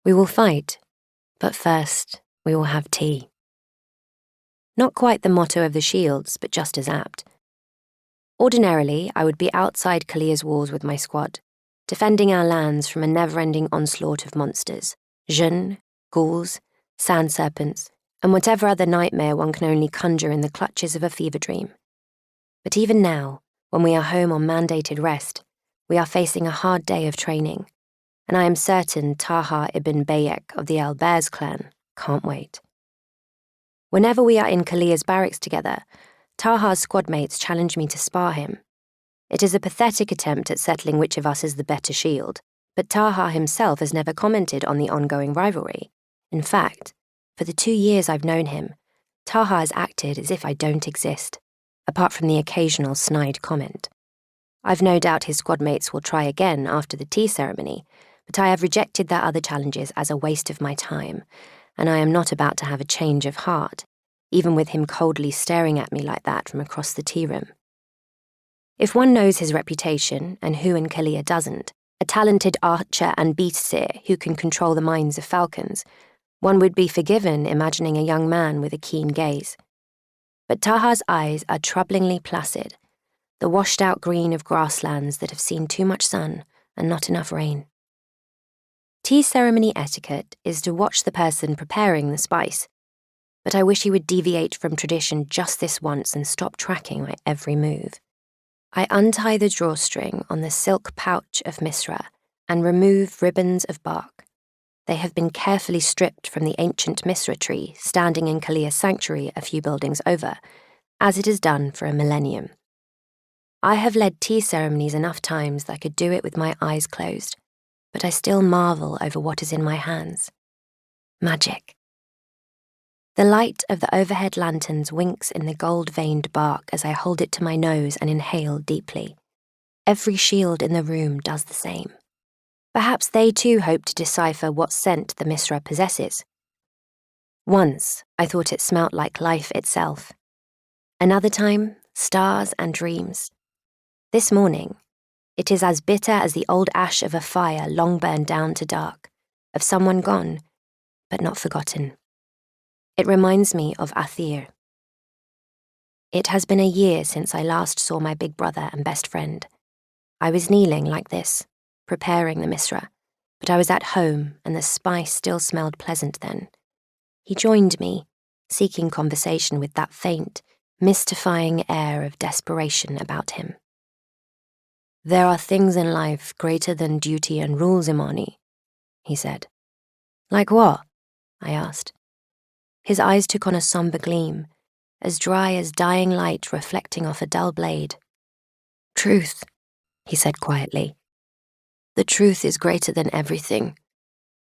We will fight, but first we will have tea. Not quite the motto of the Shields, but just as apt. Ordinarily, I would be outside Qalia's walls with my squad, defending our lands from a never-ending onslaught of monsters, djinn, ghouls, sand serpents, and whatever other nightmare one can only conjure in the clutches of a fever dream. But even now, when we are home on mandated rest, we are facing a hard day of training, and I am certain Taha ibn Bayek of the Al-Baz clan can't wait. Whenever we are in Qalia's barracks together, Taha's squadmates challenge me to spar him. It is a pathetic attempt at settling which of us is the better shield, but Taha himself has never commented on the ongoing rivalry. In fact, for the 2 years I've known him, Taha has acted as if I don't exist, apart from the occasional snide comment. I've no doubt his squadmates will try again after the tea ceremony, but I have rejected their other challenges as a waste of my time, and I am not about to have a change of heart, even with him coldly staring at me like that from across the tea room. If one knows his reputation, and who in Qalia doesn't, a talented archer and beat seer who can control the minds of falcons, one would be forgiven imagining a young man with a keen gaze. But Taha's eyes are troublingly placid, the washed-out green of grasslands that have seen too much sun and not enough rain. Tea ceremony etiquette is to watch the person preparing the spice, but I wish he would deviate from tradition just this once and stop tracking my every move. I untie the drawstring on the silk pouch of misra and remove ribbons of bark. They have been carefully stripped from the ancient misra tree standing in Qalia's sanctuary a few buildings over, as it is done for a millennium. I have led tea ceremonies enough times that I could do it with my eyes closed, but I still marvel over what is in my hands. Magic. The light of the overhead lanterns winks in the gold-veined bark as I hold it to my nose and inhale deeply. Every shield in the room does the same. Perhaps they too hope to decipher what scent the misra possesses. Once, I thought it smelt like life itself. Another time, stars and dreams. This morning, it is as bitter as the old ash of a fire long burned down to dark, of someone gone, but not forgotten. It reminds me of Athir. It has been a year since I last saw my big brother and best friend. I was kneeling like this, preparing the misra, but I was at home and the spice still smelled pleasant then. He joined me, seeking conversation with that faint, mystifying air of desperation about him. "There are things in life greater than duty and rules, Imani," he said. "Like what?" I asked. His eyes took on a somber gleam, as dry as dying light reflecting off a dull blade. "Truth," he said quietly. "The truth is greater than everything.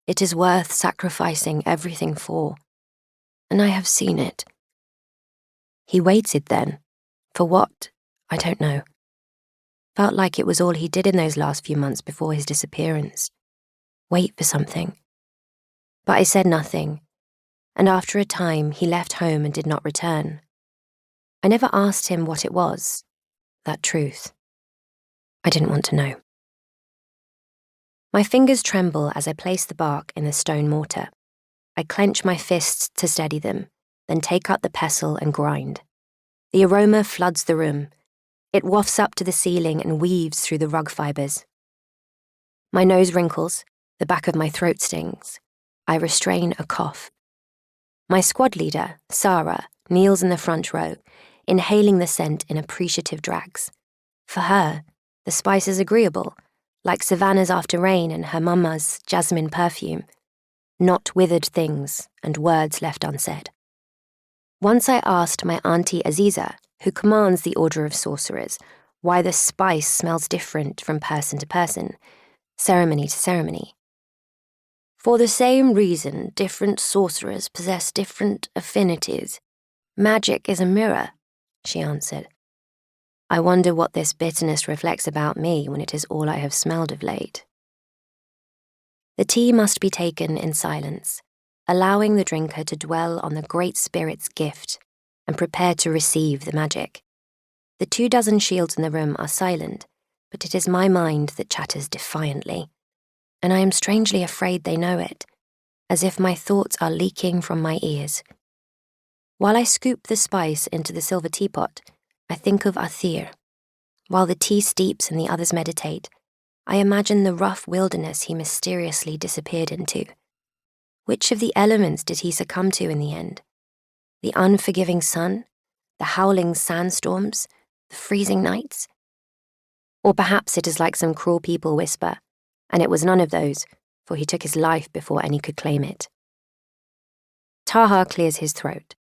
It is worth sacrificing everything for, and I have seen it." He waited then. For what? I don't know. Felt like it was all he did in those last few months before his disappearance. Wait for something. But I said nothing, and after a time he left home and did not return. I never asked him what it was, that truth. I didn't want to know. My fingers tremble as I place the bark in the stone mortar. I clench my fists to steady them, then take up the pestle and grind. The aroma floods the room. It wafts up to the ceiling and weaves through the rug fibers. My nose wrinkles, the back of my throat stings. I restrain a cough. My squad leader, Sarah, kneels in the front row, inhaling the scent in appreciative drags. For her, the spice is agreeable, like savannas after rain and her mama's jasmine perfume, not withered things and words left unsaid. Once I asked my auntie Aziza, who commands the Order of Sorcerers, why the spice smells different from person to person, ceremony to ceremony. "For the same reason, different sorcerers possess different affinities. Magic is a mirror," she answered. "I wonder what this bitterness reflects about me when it is all I have smelled of late." The tea must be taken in silence, allowing the drinker to dwell on the Great Spirit's gift and prepare to receive the magic. The 24 shields in the room are silent, but it is my mind that chatters defiantly, and I am strangely afraid they know it, as if my thoughts are leaking from my ears. While I scoop the spice into the silver teapot, I think of Athir. While the tea steeps and the others meditate, I imagine the rough wilderness he mysteriously disappeared into. Which of the elements did he succumb to in the end? The unforgiving sun? The howling sandstorms? The freezing nights? Or perhaps it is like some cruel people whisper, and it was none of those, for he took his life before any could claim it. Taha clears his throat.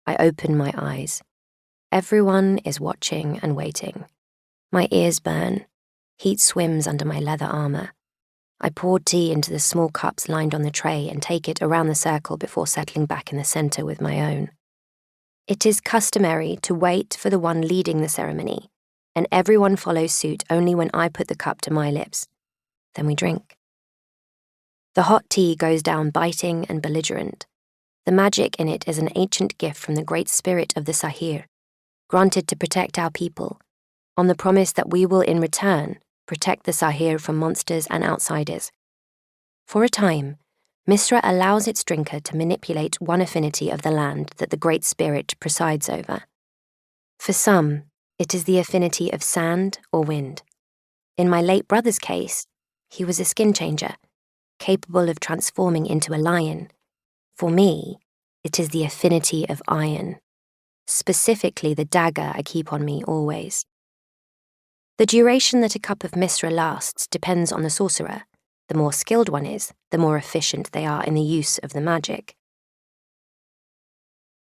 I open my eyes. Everyone is watching and waiting. My ears burn. Heat swims under my leather armor. I pour tea into the small cups lined on the tray and take it around the circle before settling back in the center with my own. It is customary to wait for the one leading the ceremony, and everyone follows suit only when I put the cup to my lips. Then we drink. The hot tea goes down biting and belligerent. The magic in it is an ancient gift from the great spirit of the Sahir, granted to protect our people, on the promise that we will in return protect the Sahir from monsters and outsiders. For a time, Misra allows its drinker to manipulate one affinity of the land that the Great Spirit presides over. For some, it is the affinity of sand or wind. In my late brother's case, he was a skin changer, capable of transforming into a lion. For me, it is the affinity of iron, specifically the dagger I keep on me always. The duration that a cup of misra lasts depends on the sorcerer. The more skilled one is, the more efficient they are in the use of the magic.